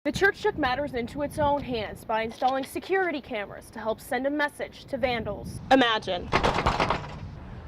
The church took matters into its own hands by installing security cameras to help send a message to vandals. Imagine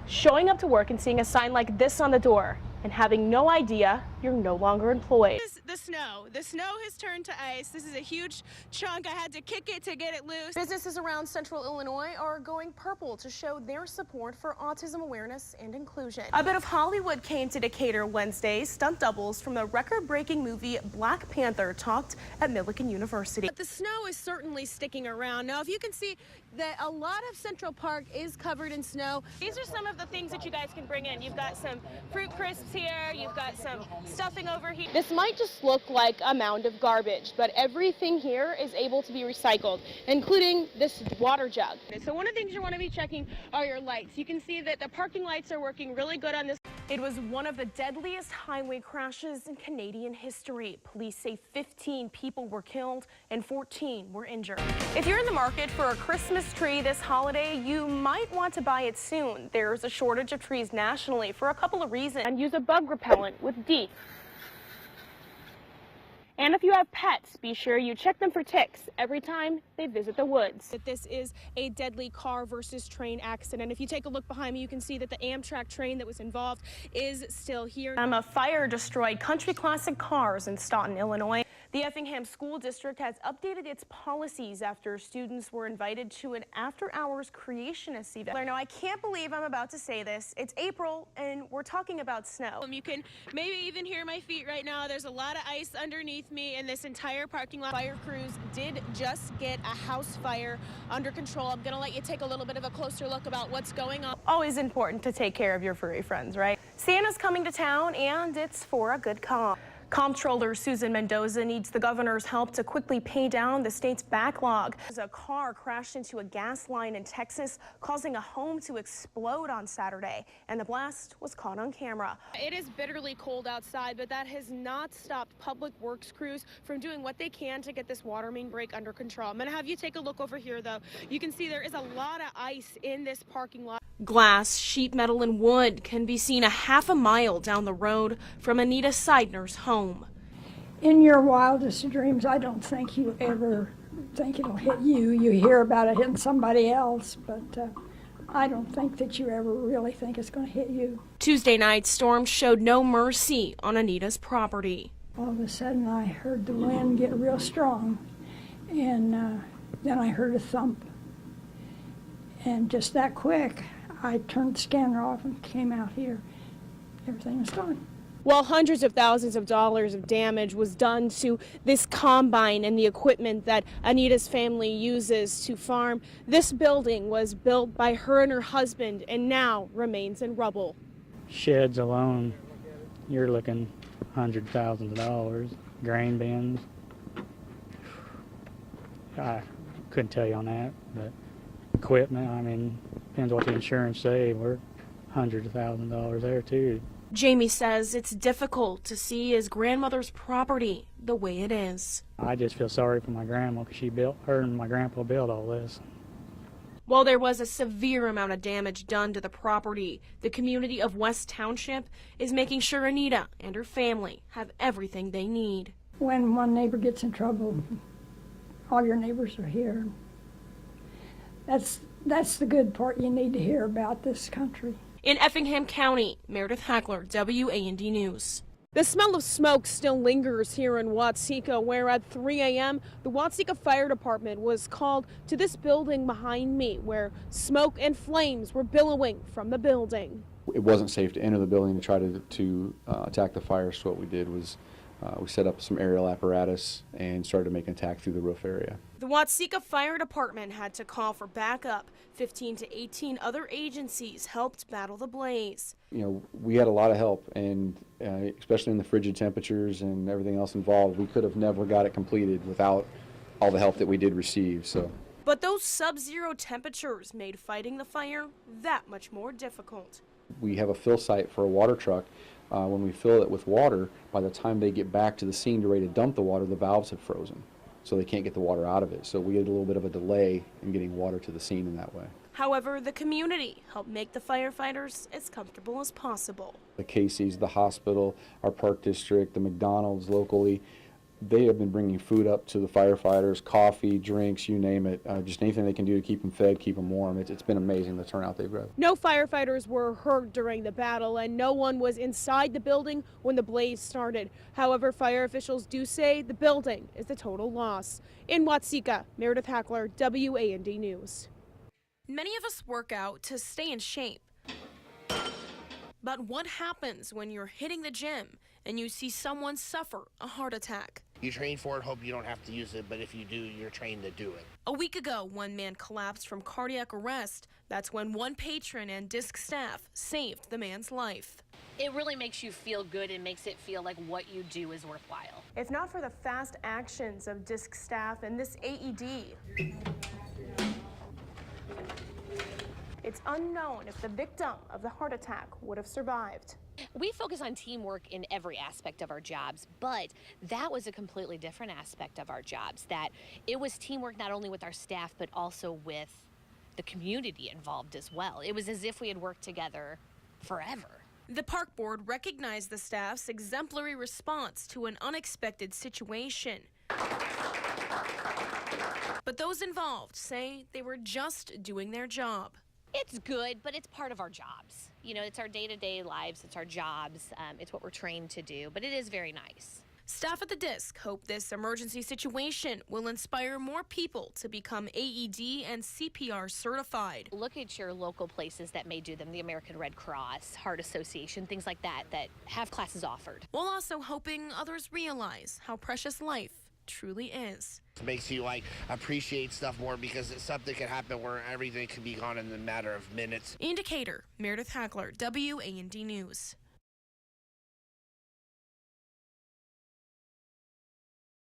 showing up to work and seeing a sign like this on the door and having no idea you're no longer employed. This is the snow. The snow has turned to ice. This is a huge chunk. I had to kick it to get it loose. Businesses around central Illinois are going purple to show their support for autism awareness and inclusion. A bit of Hollywood came to Decatur Wednesday. Stunt doubles from the record-breaking movie Black Panther talked at Millikan University. But the snow is certainly sticking around. Now, if you can see that a lot of Central Park is covered in snow. These are some of the things that you guys can bring in. You've got some fruit crisps here. You've got some stuffing over here. This might just look like a mound of garbage, but everything here is able to be recycled, including this water jug. So one of the things you want to be checking are your lights. You can see that the parking lights are working really good on this. It was one of the deadliest highway crashes in Canadian history. Police say 15 people were killed and 14 were injured. If you're in the market for a Christmas tree this holiday, you might want to buy it soon. There's a shortage of trees nationally for a couple of reasons. And use a bug repellent with DEET. And if you have pets, be sure you check them for ticks every time they visit the woods. That this is a deadly car versus train accident. If you take a look behind me, you can see that the Amtrak train that was involved is still here. A fire destroyed country classic cars in Staunton, Illinois. The Effingham School District has updated its policies after students were invited to an after-hours creationist event. Now, I can't believe I'm about to say this. It's April, and we're talking about snow. You can maybe even hear my feet right now. There's a lot of ice underneath me in this entire parking lot. Fire crews did just get a house fire under control. I'm going to let you take a little bit of a closer look about what's going on. Always important to take care of your furry friends, right? Santa's coming to town, and it's for a good cause. Comptroller Susan Mendoza needs the governor's help to quickly pay down the state's backlog. A car crashed into a gas line in Texas, causing a home to explode on Saturday, and the blast was caught on camera. It is bitterly cold outside, but that has not stopped public works crews from doing what they can to get this water main break under control. I'm going to have you take a look over here, though. You can see there is a lot of ice in this parking lot. Glass, sheet metal, and wood can be seen a half a mile down the road from Anita Seidner's home. In your wildest dreams, I don't think you ever think it'll hit you. You hear about it hitting somebody else, but I don't think that you ever really think it's going to hit you. Tuesday night, storms showed no mercy on Anita's property. All of a sudden, I heard the wind get real strong, and then I heard a thump. And just that quick, I turned the scanner off and came out here. Everything was gone. Well, hundreds of thousands of dollars of damage was done to this combine and the equipment that Anita's family uses to farm. This building was built by her and her husband and now remains in rubble. Sheds alone, you're looking hundreds of thousands of dollars. Grain bins, I couldn't tell you on that, but equipment, I mean, depends what the insurance say. We're hundreds of thousands of dollars there too. Jamie says it's difficult to see his grandmother's property the way it is. I just feel sorry for my grandma because her and my grandpa built all this. While there was a severe amount of damage done to the property, the community of West Township is making sure Anita and her family have everything they need. When one neighbor gets in trouble, all your neighbors are here. That's the good part you need to hear about this country. In Effingham County, Meredith Hackler, WAND News. The smell of smoke still lingers here in Watseka, where at 3 a.m. the Watseka Fire Department was called to this building behind me, where smoke and flames were billowing from the building. It wasn't safe to enter the building to try to attack the fire, so what we did was we set up some aerial apparatus and started to make an attack through the roof area. The Watseka Fire Department had to call for backup. 15 to 18 other agencies helped battle the blaze. You know, we had a lot of help, and especially in the frigid temperatures and everything else involved, we could have never got it completed without all the help that we did receive. But those sub-zero temperatures made fighting the fire that much more difficult. We have a fill site for a water truck. When we fill it with water, by the time they get back to the scene to ready to dump the water, the valves have frozen, so they can't get the water out of it. So we had a little bit of a delay in getting water to the scene in that way. However, the community helped make the firefighters as comfortable as possible. The Casey's, the hospital, our park district, the McDonald's locally, they have been bringing food up to the firefighters, coffee, drinks, you name it, just anything they can do to keep them fed, keep them warm. It's been amazing, the turnout they've got. No firefighters were hurt during the battle, and no one was inside the building when the blaze started. However, fire officials do say the building is a total loss. In Watseka, Meredith Hackler, WAND News. Many of us work out to stay in shape. But what happens when you're hitting the gym and you see someone suffer a heart attack? You train for it, hope you don't have to use it, but if you do, you're trained to do it. A week ago, one man collapsed from cardiac arrest. That's when one patron and DISC staff saved the man's life. It really makes you feel good and makes it feel like what you do is worthwhile. If not for the fast actions of DISC staff and this AED, it's unknown if the victim of the heart attack would have survived. We focus on teamwork in every aspect of our jobs, but that was a completely different aspect of our jobs, that it was teamwork not only with our staff, but also with the community involved as well. It was as if we had worked together forever. The park board recognized the staff's exemplary response to an unexpected situation. But those involved say they were just doing their job. It's good, but it's part of our jobs. You know, it's our day-to-day lives, it's our jobs, it's what we're trained to do, but it is very nice. Staff at the DISC hope this emergency situation will inspire more people to become AED and CPR certified. Look at your local places that may do them, the American Red Cross, Heart Association, things like that, that have classes offered. While also hoping others realize how precious life truly is. It makes you appreciate stuff more because something can happen where everything can be gone in a matter of minutes. Indicator, Meredith Hackler, WAND News.